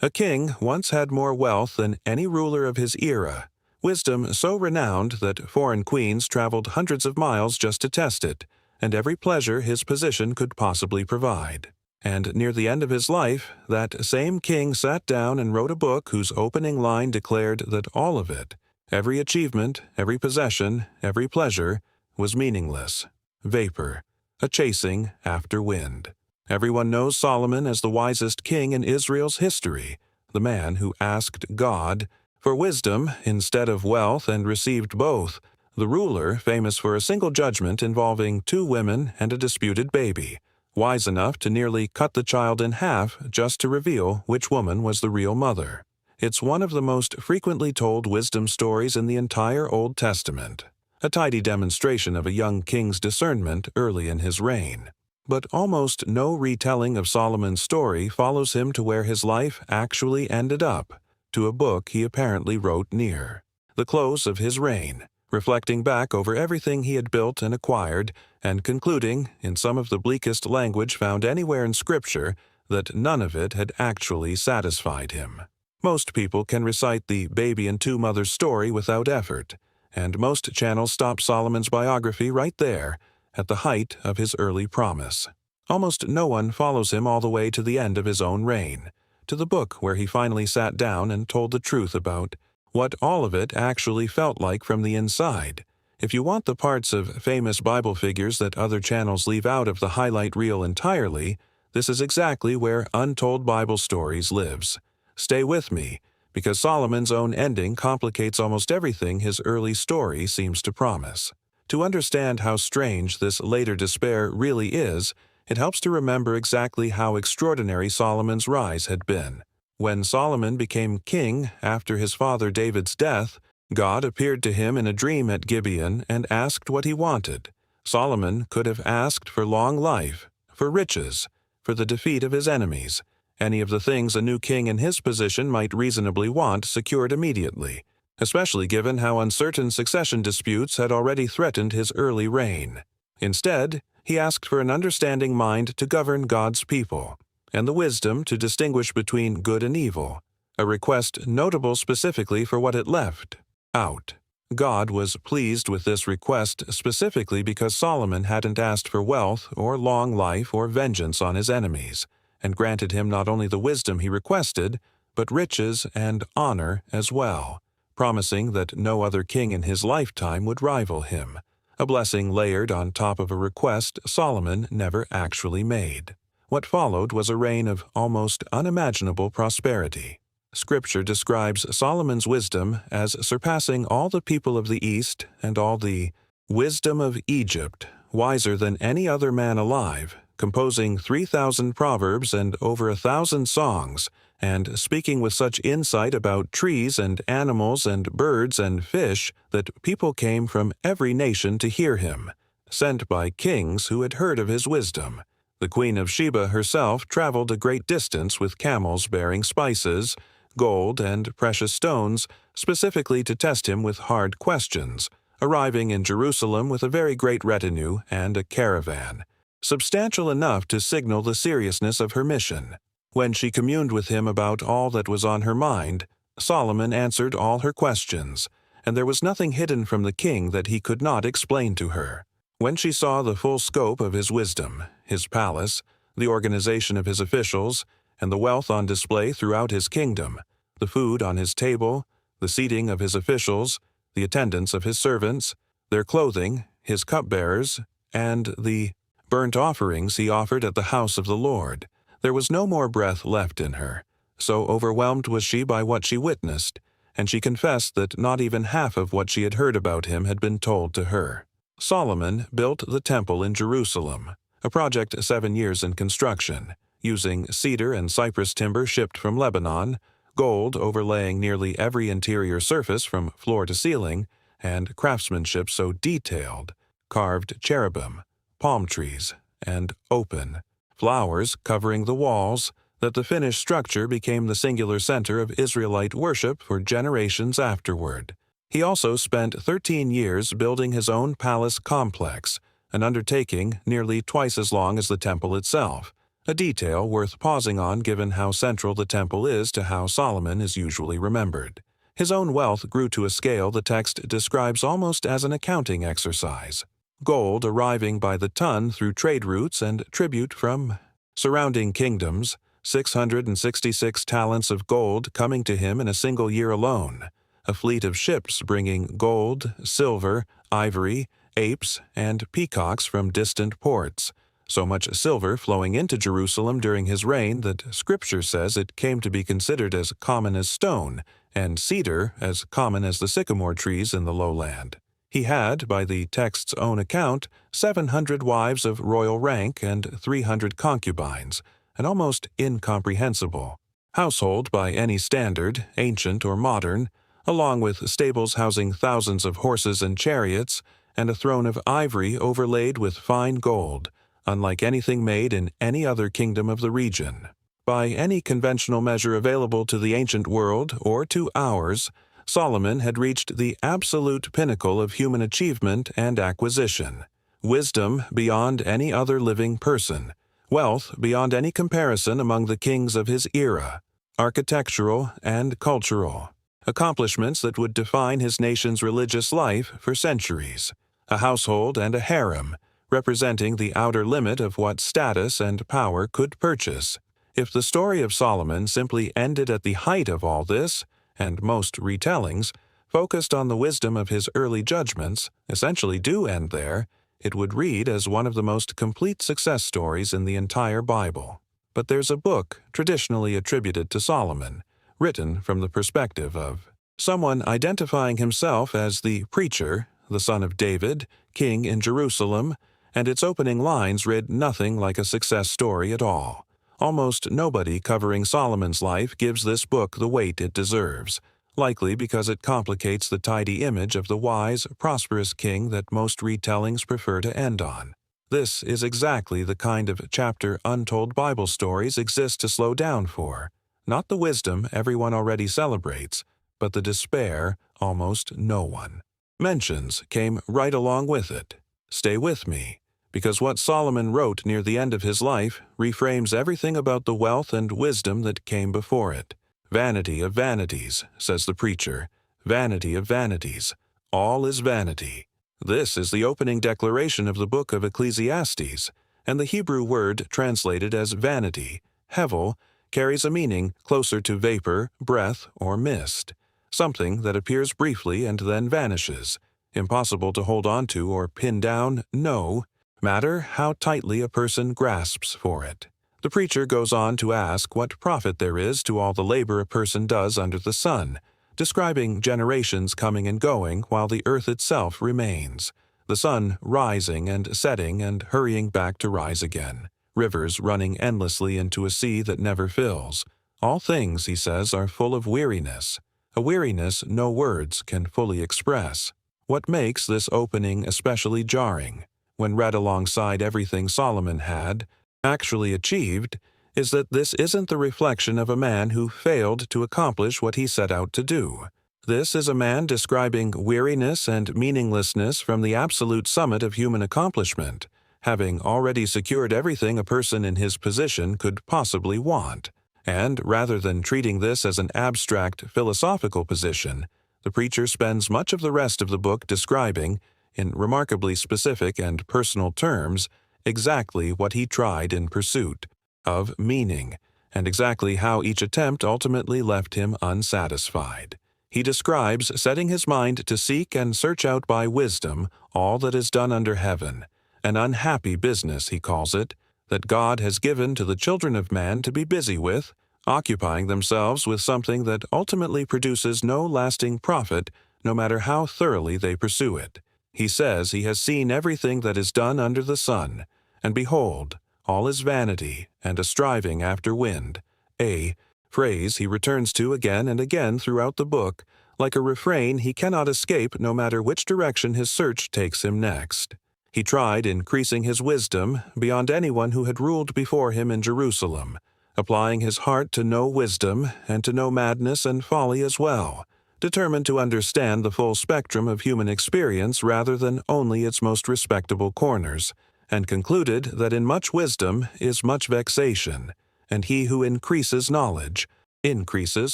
A king once had more wealth than any ruler of his era, wisdom so renowned that foreign queens traveled hundreds of miles just to test it, and every pleasure his position could possibly provide. And near the end of his life, that same king sat down and wrote a book whose opening line declared that all of it, every achievement, every possession, every pleasure, was meaningless, vapor, a chasing after wind. Everyone knows Solomon as the wisest king in Israel's history, the man who asked God for wisdom instead of wealth and received both, the ruler famous for a single judgment involving 2 women and a disputed baby, wise enough to nearly cut the child in half just to reveal which woman was the real mother. It's one of the most frequently told wisdom stories in the entire Old Testament, a tidy demonstration of a young king's discernment early in his reign. But almost no retelling of Solomon's story follows him to where his life actually ended up, to a book he apparently wrote near the close of his reign, reflecting back over everything he had built and acquired, and concluding, in some of the bleakest language found anywhere in Scripture, that none of it had actually satisfied him. Most people can recite the baby and 2 mothers story without effort, and most channels stop Solomon's biography right there, at the height of his early promise. Almost no one follows him all the way to the end of his own reign, to the book where he finally sat down and told the truth about what all of it actually felt like from the inside. If you want the parts of famous Bible figures that other channels leave out of the highlight reel entirely, this is exactly where Untold Bible Stories lives. Stay with me, because Solomon's own ending complicates almost everything his early story seems to promise. To understand how strange this later despair really is, it helps to remember exactly how extraordinary Solomon's rise had been. When Solomon became king after his father David's death, God appeared to him in a dream at Gibeon and asked what he wanted. Solomon could have asked for long life, for riches, for the defeat of his enemies, any of the things a new king in his position might reasonably want secured immediately, especially given how uncertain succession disputes had already threatened his early reign. Instead, he asked for an understanding mind to govern God's people, and the wisdom to distinguish between good and evil, a request notable specifically for what it left out. God was pleased with this request specifically because Solomon hadn't asked for wealth or long life or vengeance on his enemies, and granted him not only the wisdom he requested, but riches and honor as well, promising that no other king in his lifetime would rival him, a blessing layered on top of a request Solomon never actually made. What followed was a reign of almost unimaginable prosperity. Scripture describes Solomon's wisdom as surpassing all the people of the East and all the wisdom of Egypt, wiser than any other man alive, composing 3,000 proverbs and over 1,000 songs, and speaking with such insight about trees and animals and birds and fish that people came from every nation to hear him, sent by kings who had heard of his wisdom. The Queen of Sheba herself traveled a great distance with camels bearing spices, gold, and precious stones, specifically to test him with hard questions, arriving in Jerusalem with a very great retinue and a caravan, substantial enough to signal the seriousness of her mission. When she communed with him about all that was on her mind, Solomon answered all her questions, and there was nothing hidden from the king that he could not explain to her. When she saw the full scope of his wisdom, his palace, the organization of his officials, and the wealth on display throughout his kingdom, the food on his table, the seating of his officials, the attendance of his servants, their clothing, his cupbearers, and the burnt offerings he offered at the house of the Lord, there was no more breath left in her. So overwhelmed was she by what she witnessed, and she confessed that not even half of what she had heard about him had been told to her. Solomon built the temple in Jerusalem, a project 7 years in construction, using cedar and cypress timber shipped from Lebanon, gold overlaying nearly every interior surface from floor to ceiling, and craftsmanship so detailed, carved cherubim, palm trees, and open, flowers covering the walls, that the finished structure became the singular center of Israelite worship for generations afterward. He also spent 13 years building his own palace complex, an undertaking nearly twice as long as the temple itself, a detail worth pausing on given how central the temple is to how Solomon is usually remembered. His own wealth grew to a scale the text describes almost as an accounting exercise. Gold arriving by the ton through trade routes and tribute from surrounding kingdoms, 666 talents of gold coming to him in a single year alone, a fleet of ships bringing gold, silver, ivory, apes, and peacocks from distant ports, so much silver flowing into Jerusalem during his reign that Scripture says it came to be considered as common as stone, and cedar as common as the sycamore trees in the lowland. He had, by the text's own account, 700 wives of royal rank and 300 concubines, an almost incomprehensible household by any standard, ancient or modern, along with stables housing thousands of horses and chariots, and a throne of ivory overlaid with fine gold, unlike anything made in any other kingdom of the region. By any conventional measure available to the ancient world or to ours, Solomon had reached the absolute pinnacle of human achievement and acquisition, wisdom beyond any other living person, wealth beyond any comparison among the kings of his era, architectural and cultural, accomplishments that would define his nation's religious life for centuries, a household and a harem, representing the outer limit of what status and power could purchase. If the story of Solomon simply ended at the height of all this, and most retellings, focused on the wisdom of his early judgments, essentially do end there, it would read as one of the most complete success stories in the entire Bible. But there's a book traditionally attributed to Solomon, written from the perspective of someone identifying himself as the preacher, the son of David, king in Jerusalem, and its opening lines read nothing like a success story at all. Almost nobody covering Solomon's life gives this book the weight it deserves, likely because it complicates the tidy image of the wise, prosperous king that most retellings prefer to end on. This is exactly the kind of chapter Untold Bible Stories exist to slow down for, not the wisdom everyone already celebrates, but the despair almost no one mentions came right along with it. Stay with me, because what Solomon wrote near the end of his life reframes everything about the wealth and wisdom that came before it. Vanity of vanities, says the preacher, vanity of vanities. All is vanity. This is the opening declaration of the book of Ecclesiastes, and the Hebrew word translated as vanity, hevel, carries a meaning closer to vapor, breath, or mist, something that appears briefly and then vanishes, impossible to hold on to or pin down, no matter how tightly a person grasps for it. The preacher goes on to ask what profit there is to all the labor a person does under the sun, describing generations coming and going while the earth itself remains, the sun rising and setting and hurrying back to rise again, rivers running endlessly into a sea that never fills. All things, he says, are full of weariness, a weariness no words can fully express. What makes this opening especially jarring, when read alongside everything Solomon had actually achieved, is that this isn't the reflection of a man who failed to accomplish what he set out to do. This is a man describing weariness and meaninglessness from the absolute summit of human accomplishment, having already secured everything a person in his position could possibly want. And rather than treating this as an abstract philosophical position, the preacher spends much of the rest of the book describing, in remarkably specific and personal terms, exactly what he tried in pursuit of meaning, and exactly how each attempt ultimately left him unsatisfied. He describes setting his mind to seek and search out by wisdom all that is done under heaven, an unhappy business, he calls it, that God has given to the children of man to be busy with, occupying themselves with something that ultimately produces no lasting profit, no matter how thoroughly they pursue it. He says he has seen everything that is done under the sun, and behold, all is vanity and a striving after wind, a phrase he returns to again and again throughout the book, like a refrain he cannot escape no matter which direction his search takes him next. He tried increasing his wisdom beyond anyone who had ruled before him in Jerusalem, applying his heart to know wisdom and to know madness and folly as well, determined to understand the full spectrum of human experience rather than only its most respectable corners, and concluded that in much wisdom is much vexation, and he who increases knowledge increases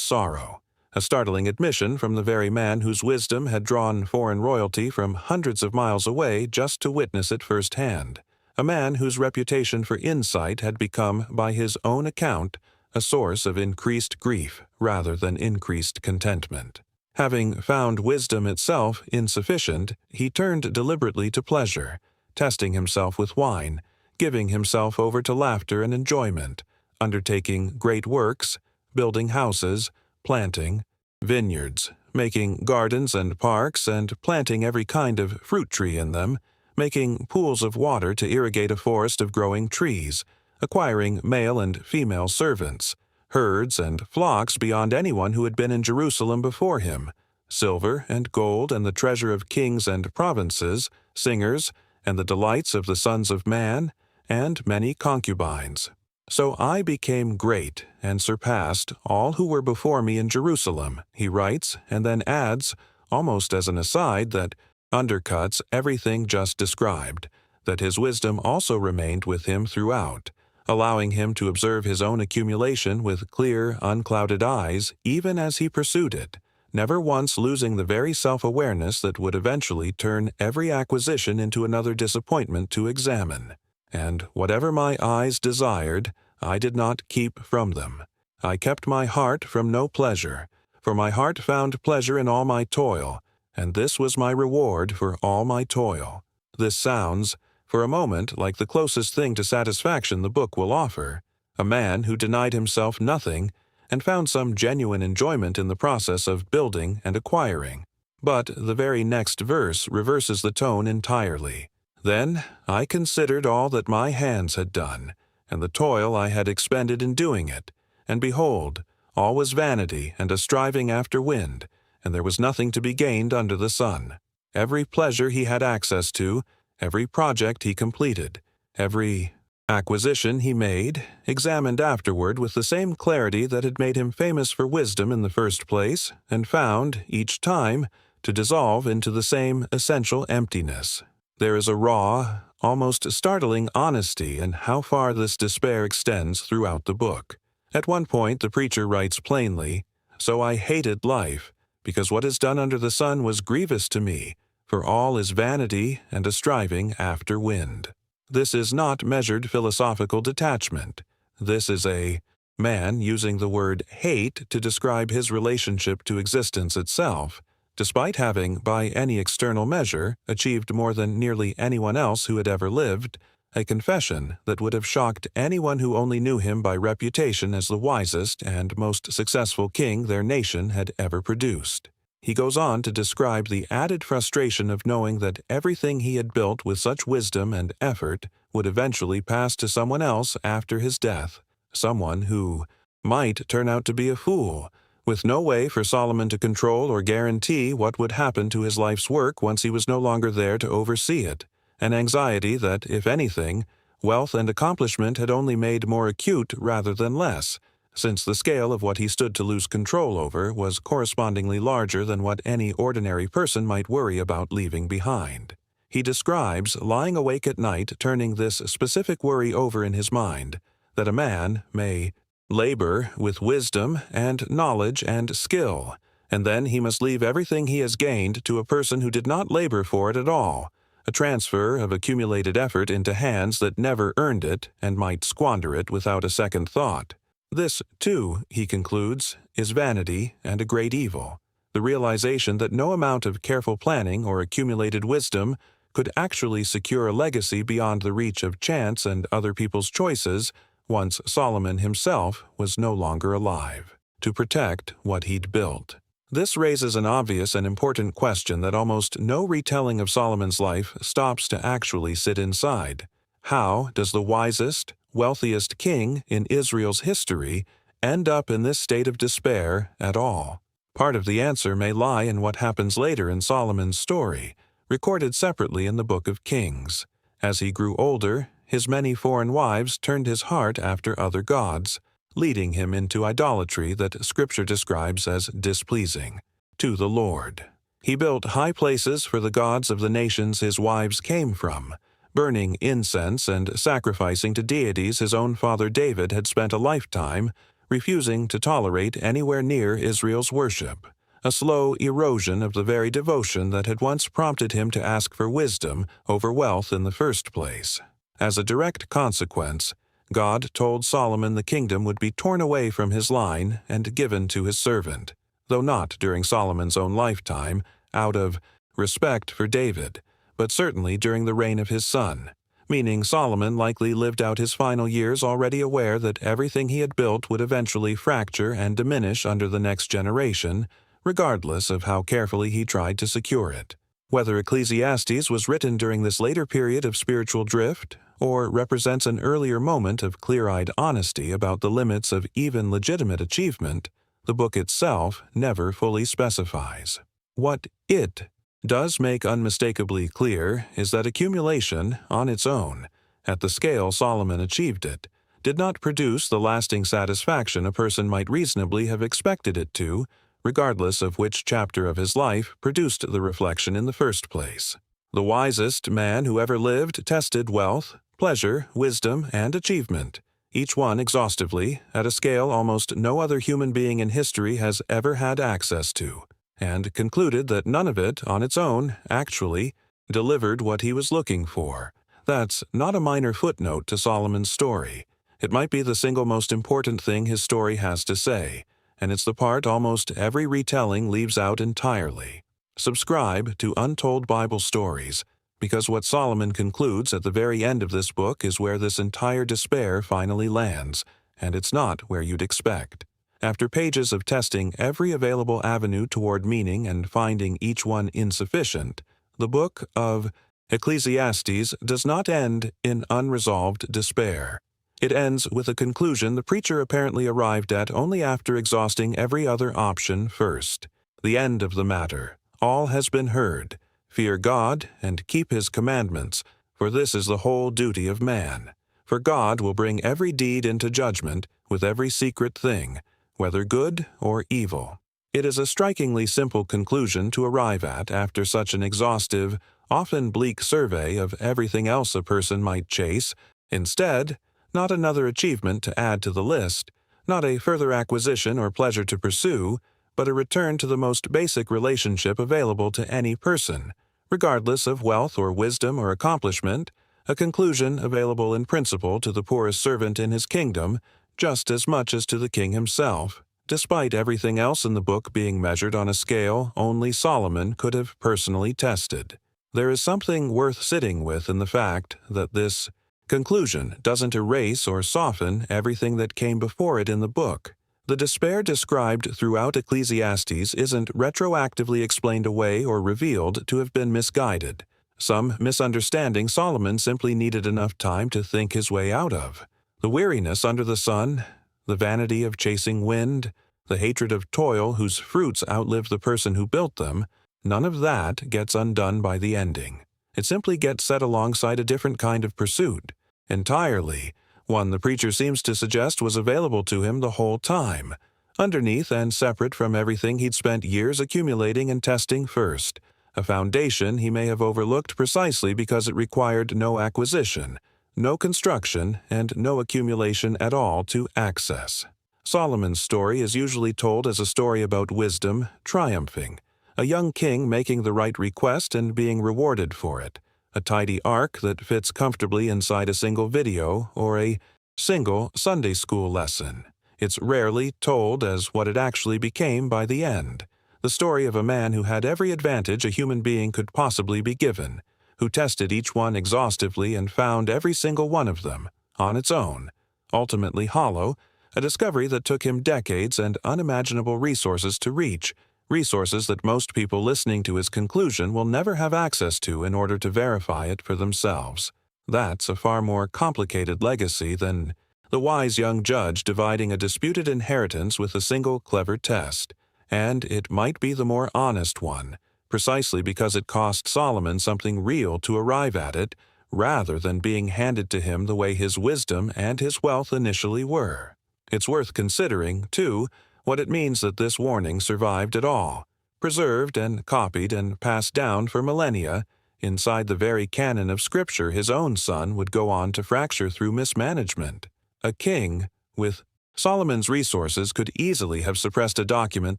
sorrow. A startling admission from the very man whose wisdom had drawn foreign royalty from hundreds of miles away just to witness it firsthand. A man whose reputation for insight had become, by his own account, a source of increased grief rather than increased contentment. Having found wisdom itself insufficient, he turned deliberately to pleasure, testing himself with wine, giving himself over to laughter and enjoyment, undertaking great works, building houses, planting vineyards, making gardens and parks, and planting every kind of fruit tree in them, making pools of water to irrigate a forest of growing trees, acquiring male and female servants, herds and flocks beyond anyone who had been in Jerusalem before him, silver and gold and the treasure of kings and provinces, singers, and the delights of the sons of man, and many concubines. So I became great and surpassed all who were before me in Jerusalem, he writes, and then adds, almost as an aside, that undercuts everything just described, that his wisdom also remained with him throughout, allowing him to observe his own accumulation with clear, unclouded eyes even as he pursued it, never once losing the very self-awareness that would eventually turn every acquisition into another disappointment to examine. And whatever my eyes desired, I did not keep from them. I kept my heart from no pleasure, for my heart found pleasure in all my toil, and this was my reward for all my toil. This sounds, for a moment, like the closest thing to satisfaction the book will offer. A man who denied himself nothing and found some genuine enjoyment in the process of building and acquiring. But the very next verse reverses the tone entirely. Then I considered all that my hands had done, and the toil I had expended in doing it, and behold, all was vanity and a striving after wind, and there was nothing to be gained under the sun. Every pleasure he had access to, every project he completed, every acquisition he made, examined afterward with the same clarity that had made him famous for wisdom in the first place, and found, each time, to dissolve into the same essential emptiness. There is a raw, almost startling honesty in how far this despair extends throughout the book. At one point the preacher writes plainly, "So I hated life, because what is done under the sun was grievous to me, for all is vanity and a striving after wind." This is not measured philosophical detachment. This is a man using the word hate to describe his relationship to existence itself, despite having, by any external measure, achieved more than nearly anyone else who had ever lived, a confession that would have shocked anyone who only knew him by reputation as the wisest and most successful king their nation had ever produced. He goes on to describe the added frustration of knowing that everything he had built with such wisdom and effort would eventually pass to someone else after his death, someone who might turn out to be a fool, with no way for Solomon to control or guarantee what would happen to his life's work once he was no longer there to oversee it, an anxiety that, if anything, wealth and accomplishment had only made more acute rather than less, since the scale of what he stood to lose control over was correspondingly larger than what any ordinary person might worry about leaving behind. He describes lying awake at night turning this specific worry over in his mind, that a man may labor with wisdom and knowledge and skill, and then he must leave everything he has gained to a person who did not labor for it at all, a transfer of accumulated effort into hands that never earned it and might squander it without a second thought. This, too, he concludes, is vanity and a great evil, the realization that no amount of careful planning or accumulated wisdom could actually secure a legacy beyond the reach of chance and other people's choices once Solomon himself was no longer alive, to protect what he'd built. This raises an obvious and important question that almost no retelling of Solomon's life stops to actually sit inside. How does the wisest, wealthiest king in Israel's history end up in this state of despair at all? Part of the answer may lie in what happens later in Solomon's story, recorded separately in the Book of Kings. As he grew older, his many foreign wives turned his heart after other gods, leading him into idolatry that Scripture describes as displeasing to the Lord. He built high places for the gods of the nations his wives came from, burning incense and sacrificing to deities his own father David had spent a lifetime refusing to tolerate anywhere near Israel's worship, a slow erosion of the very devotion that had once prompted him to ask for wisdom over wealth in the first place. As a direct consequence, God told Solomon the kingdom would be torn away from his line and given to his servant, though not during Solomon's own lifetime, out of respect for David, but certainly during the reign of his son, meaning Solomon likely lived out his final years already aware that everything he had built would eventually fracture and diminish under the next generation, regardless of how carefully he tried to secure it. Whether Ecclesiastes was written during this later period of spiritual drift, or represents an earlier moment of clear-eyed honesty about the limits of even legitimate achievement, the book itself never fully specifies. What it does make unmistakably clear is that accumulation, on its own, at the scale Solomon achieved it, did not produce the lasting satisfaction a person might reasonably have expected it to, regardless of which chapter of his life produced the reflection in the first place. The wisest man who ever lived tested wealth, pleasure, wisdom, and achievement, each one exhaustively, at a scale almost no other human being in history has ever had access to, and concluded that none of it, on its own, actually, delivered what he was looking for. That's not a minor footnote to Solomon's story. It might be the single most important thing his story has to say, and it's the part almost every retelling leaves out entirely. Subscribe to Untold Bible Stories, because what Solomon concludes at the very end of this book is where this entire despair finally lands, and it's not where you'd expect. After pages of testing every available avenue toward meaning and finding each one insufficient, the book of Ecclesiastes does not end in unresolved despair. It ends with a conclusion the preacher apparently arrived at only after exhausting every other option first. The end of the matter. All has been heard. Fear God and keep His commandments, for this is the whole duty of man. For God will bring every deed into judgment with every secret thing, whether good or evil. It is a strikingly simple conclusion to arrive at after such an exhaustive, often bleak survey of everything else a person might chase. Instead, not another achievement to add to the list, not a further acquisition or pleasure to pursue, but a return to the most basic relationship available to any person, regardless of wealth or wisdom or accomplishment, a conclusion available in principle to the poorest servant in his kingdom, just as much as to the king himself, despite everything else in the book being measured on a scale only Solomon could have personally tested. There is something worth sitting with in the fact that this conclusion doesn't erase or soften everything that came before it in the book. The despair described throughout Ecclesiastes isn't retroactively explained away or revealed to have been misguided, some misunderstanding Solomon simply needed enough time to think his way out of. The weariness under the sun, the vanity of chasing wind, the hatred of toil whose fruits outlive the person who built them, none of that gets undone by the ending. It simply gets set alongside a different kind of pursuit, entirely, one the preacher seems to suggest was available to him the whole time, underneath and separate from everything he'd spent years accumulating and testing first, a foundation he may have overlooked precisely because it required no acquisition, no construction, and no accumulation at all to access. Solomon's story is usually told as a story about wisdom triumphing, a young king making the right request and being rewarded for it, a tidy arc that fits comfortably inside a single video or a single Sunday school lesson. It's rarely told as what it actually became by the end, the story of a man who had every advantage a human being could possibly be given, who tested each one exhaustively and found every single one of them, on its own, ultimately hollow, a discovery that took him decades and unimaginable resources to reach, resources that most people listening to his conclusion will never have access to in order to verify it for themselves. That's a far more complicated legacy than the wise young judge dividing a disputed inheritance with a single clever test, and it might be the more honest one, precisely because it cost Solomon something real to arrive at it, rather than being handed to him the way his wisdom and his wealth initially were. It's worth considering, too, what it means that this warning survived at all, preserved and copied and passed down for millennia, Inside the very canon of Scripture, his own son would go on to fracture through mismanagement. A king, with Solomon's resources, could easily have suppressed a document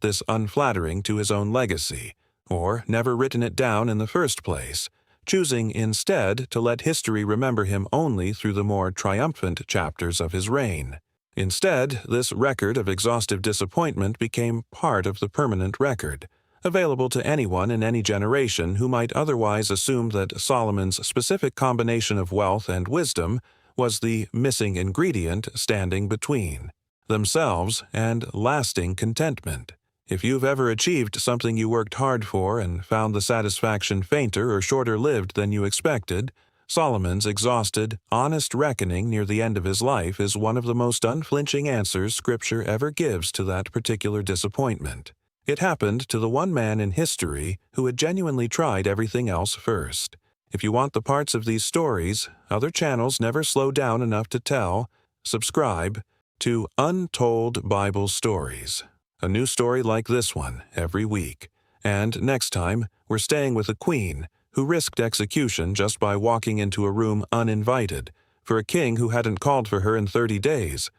this unflattering to his own legacy, or never written it down in the first place, choosing instead to let history remember him only through the more triumphant chapters of his reign. Instead, this record of exhaustive disappointment became part of the permanent record, available to anyone in any generation who might otherwise assume that Solomon's specific combination of wealth and wisdom was the missing ingredient standing between themselves and lasting contentment. If you've ever achieved something you worked hard for and found the satisfaction fainter or shorter-lived than you expected, Solomon's exhausted, honest reckoning near the end of his life is one of the most unflinching answers Scripture ever gives to that particular disappointment. It happened to the one man in history who had genuinely tried everything else first. If you want the parts of these stories other channels never slow down enough to tell, subscribe to Untold Bible Stories. A new story like this one every week. And next time, we're staying with a queen who risked execution just by walking into a room uninvited, for a king who hadn't called for her in 30 days,